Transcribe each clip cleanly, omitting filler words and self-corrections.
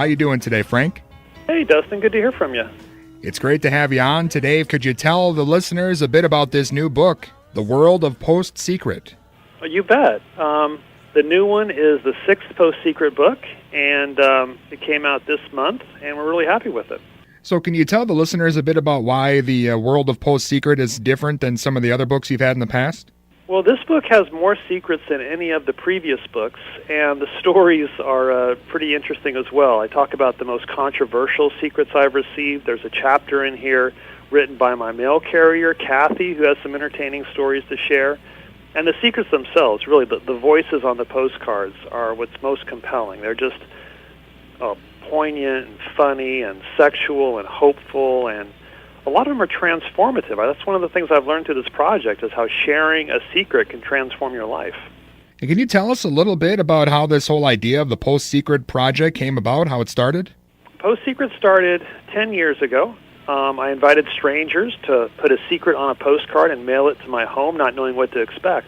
How you doing today, Frank? Hey, Dustin, good to hear from you. It's great to have you on today. Could you tell the listeners a bit about this new book, The World of PostSecret? You bet. The new one is the 6th PostSecret book, and it came out this month, and we're really happy with it. So can you tell the listeners a bit about why the World of PostSecret is different than some of the other books you've had in the past? Well, this book has more secrets than any of the previous books, and the stories are pretty interesting as well. I talk about the most controversial secrets I've received. There's a chapter in here written by my mail carrier, Kathy, who has some entertaining stories to share. And the secrets themselves, really, the voices on the postcards are what's most compelling. They're just poignant and funny and sexual and hopeful, and a lot of them are transformative. That's one of the things I've learned through this project, is how sharing a secret can transform your life. And can you tell us a little bit about how this whole idea of the PostSecret project came about, how it started? PostSecret started 10 years ago. I invited strangers to put a secret on a postcard and mail it to my home, not knowing what to expect.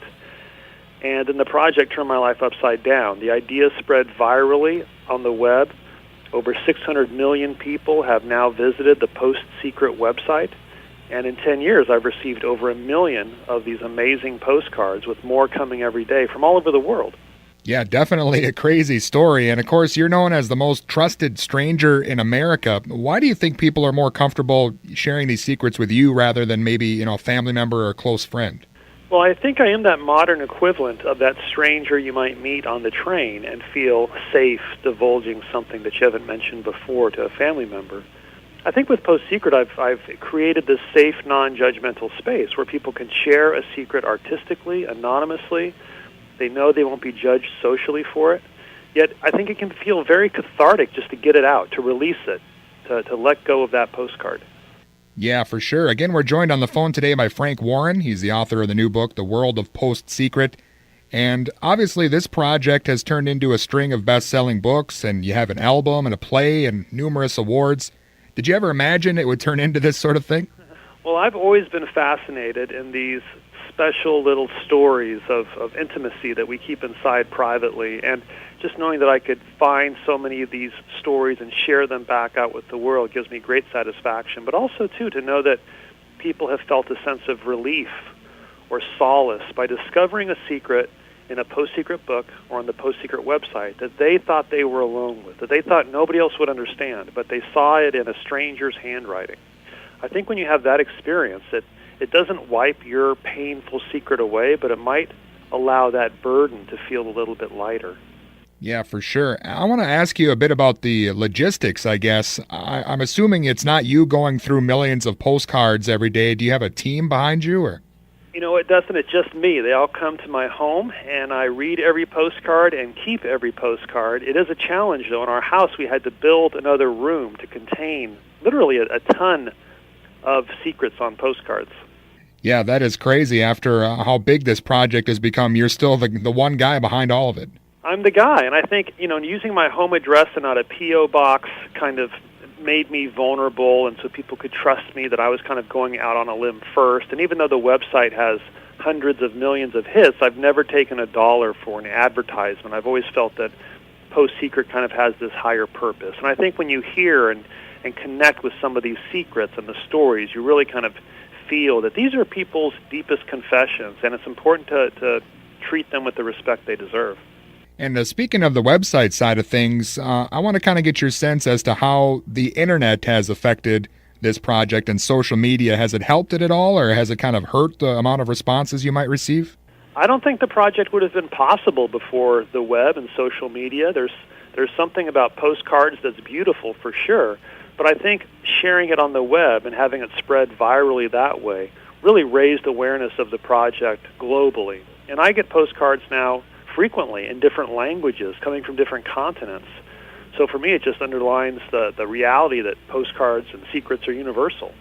And then the project turned my life upside down. The idea spread virally on the web. Over 600 million people have now visited the PostSecret website. And in 10 years, I've received over 1 million of these amazing postcards, with more coming every day from all over the world. Yeah, definitely a crazy story. And of course, you're known as the most trusted stranger in America. Why do you think people are more comfortable sharing these secrets with you rather than maybe, a family member or a close friend? Well, I think I am that modern equivalent of that stranger you might meet on the train and feel safe divulging something that you haven't mentioned before to a family member. I think with PostSecret, I've created this safe, non-judgmental space where people can share a secret artistically, anonymously. They know they won't be judged socially for it. Yet I think it can feel very cathartic just to get it out, to release it, to let go of that postcard. Yeah, for sure. Again, we're joined on the phone today by Frank Warren. He's the author of the new book, The World of PostSecret. And obviously this project has turned into a string of best-selling books, and you have an album and a play and numerous awards. Did you ever imagine it would turn into this sort of thing? Well, I've always been fascinated in these special little stories of intimacy that we keep inside privately, and just knowing that I could find so many of these stories and share them back out with the world gives me great satisfaction. But also, too, to know that people have felt a sense of relief or solace by discovering a secret in a PostSecret book or on the PostSecret website that they thought they were alone with, that they thought nobody else would understand, but they saw it in a stranger's handwriting. I think when you have that experience, it doesn't wipe your painful secret away, but it might allow that burden to feel a little bit lighter. Yeah, for sure. I want to ask you a bit about the logistics, I guess. I'm assuming it's not you going through millions of postcards every day. Do you have a team behind you, or? You know what, Dustin? It's just me. They all come to my home, and I read every postcard and keep every postcard. It is a challenge, though. In our house, we had to build another room to contain literally a ton of secrets on postcards. Yeah, that is crazy. After how big this project has become, you're still the one guy behind all of it. I'm the guy, and I think, using my home address and not a P.O. box kind of made me vulnerable, and so people could trust me that I was kind of going out on a limb first. And even though the website has hundreds of millions of hits, I've never taken a dollar for an advertisement. I've always felt that PostSecret kind of has this higher purpose. And I think when you hear and connect with some of these secrets and the stories, you really kind of feel that these are people's deepest confessions, and it's important to treat them with the respect they deserve. And speaking of the website side of things, I want to kind of get your sense as to how the internet has affected this project and social media. Has it helped it at all, or has it kind of hurt the amount of responses you might receive? I don't think the project would have been possible before the web and social media. There's something about postcards that's beautiful for sure, but I think sharing it on the web and having it spread virally that way really raised awareness of the project globally. And I get postcards now frequently in different languages coming from different continents. So for me, it just underlines the reality that postcards and secrets are universal.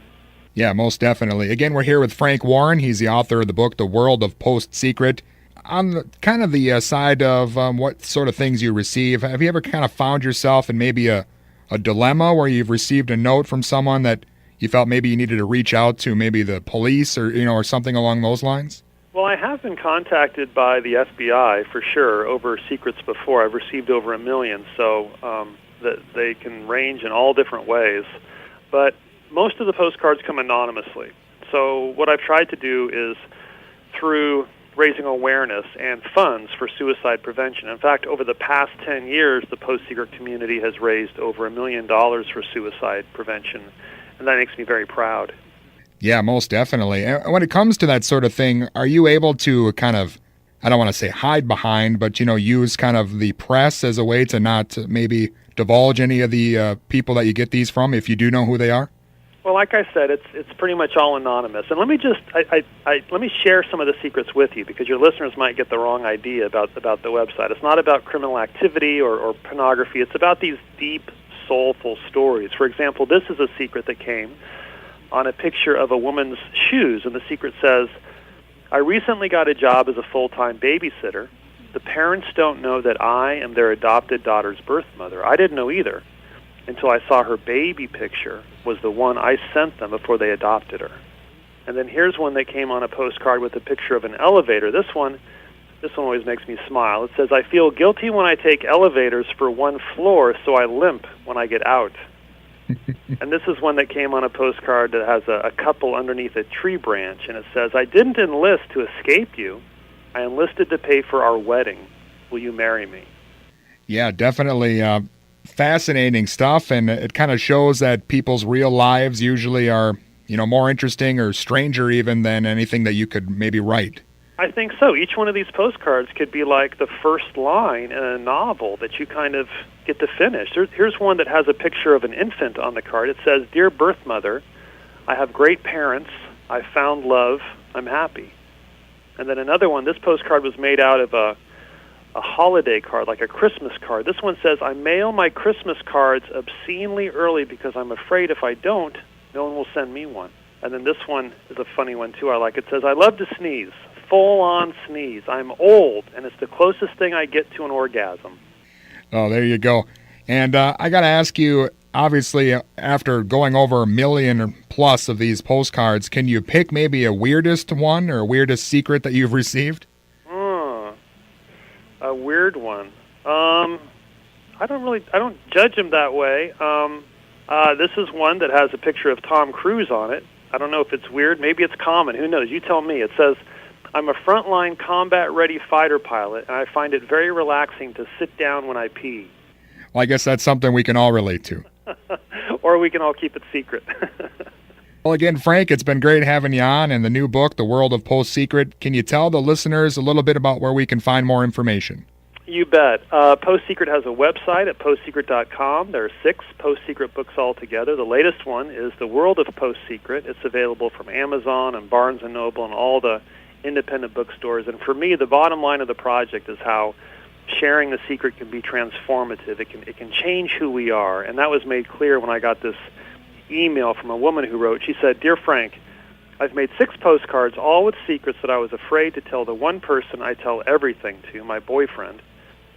Yeah, most definitely. Again, we're here with Frank Warren. He's the author of the book, The World of PostSecret. On the side of what sort of things you receive, have you ever kind of found yourself in maybe a dilemma where you've received a note from someone that you felt maybe you needed to reach out to, maybe the police or something along those lines? Well, I have been contacted by the FBI for sure over secrets before. I've received over 1 million, so that they can range in all different ways. But most of the postcards come anonymously. So what I've tried to do is, through raising awareness and funds for suicide prevention. In fact, over the past 10 years, the PostSecret community has raised over $1 million for suicide prevention, and that makes me very proud. Yeah, most definitely. And when it comes to that sort of thing, are you able to kind of, I don't want to say hide behind, but, use kind of the press as a way to not maybe divulge any of the people that you get these from, if you do know who they are? Well, like I said, it's pretty much all anonymous. And let me just let me share some of the secrets with you, because your listeners might get the wrong idea about the website. It's not about criminal activity or pornography. It's about these deep, soulful stories. For example, this is a secret that came on a picture of a woman's shoes, and the secret says, "I recently got a job as a full-time babysitter. The parents don't know that I am their adopted daughter's birth mother. I didn't know either until I saw her baby picture was the one I sent them before they adopted her." And then here's one that came on a postcard with a picture of an elevator. This one always makes me smile. It says, "I feel guilty when I take elevators for one floor, so I limp when I get out." And this is one that came on a postcard that has a couple underneath a tree branch, and it says, "I didn't enlist to escape you. I enlisted to pay for our wedding. Will you marry me?" Yeah, definitely fascinating stuff, and it kind of shows that people's real lives usually are, more interesting or stranger even than anything that you could maybe write. I think so. Each one of these postcards could be like the first line in a novel that you kind of get to finish. Here's one that has a picture of an infant on the card. It says, "Dear birth mother, I have great parents. I found love. I'm happy." And then another one, this postcard was made out of a holiday card, like a Christmas card. This one says, "I mail my Christmas cards obscenely early because I'm afraid if I don't, no one will send me one." And then this one is a funny one, too, I like. It says, "I love to sneeze. Full-on sneeze. I'm old, and it's the closest thing I get to an orgasm." Oh, there you go. And I got to ask you, obviously, after going over 1 million plus of these postcards, can you pick maybe a weirdest one or a weirdest secret that you've received? A weird one. I don't judge them that way. This is one that has a picture of Tom Cruise on it. I don't know if it's weird. Maybe it's common. Who knows? You tell me. It says, "I'm a frontline combat-ready fighter pilot, and I find it very relaxing to sit down when I pee." Well, I guess that's something we can all relate to. Or we can all keep it secret. Well, again, Frank, it's been great having you on, and the new book, The World of PostSecret. Can you tell the listeners a little bit about where we can find more information? You bet. PostSecret has a website at postsecret.com. There are 6 PostSecret books altogether. The latest one is The World of PostSecret. It's available from Amazon and Barnes & Noble and all the independent bookstores. And for me, the bottom line of the project is how sharing the secret can be transformative. It can change who we are. And that was made clear when I got this email from a woman who wrote. She said, "Dear Frank, I've made 6 postcards, all with secrets that I was afraid to tell the one person I tell everything to, my boyfriend.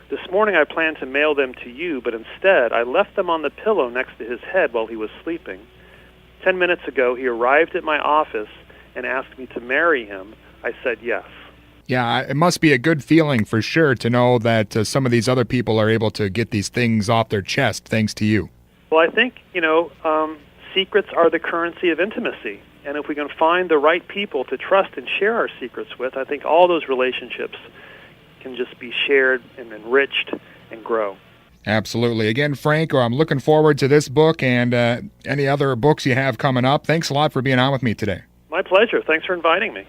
This morning I planned to mail them to you, but instead I left them on the pillow next to his head while he was sleeping. 10 minutes ago he arrived at my office and asked me to marry him. I said yes." Yeah, it must be a good feeling for sure to know that some of these other people are able to get these things off their chest thanks to you. Well, I think, secrets are the currency of intimacy. And if we can find the right people to trust and share our secrets with, I think all those relationships can just be shared and enriched and grow. Absolutely. Again, Frank, I'm looking forward to this book and any other books you have coming up. Thanks a lot for being on with me today. My pleasure. Thanks for inviting me.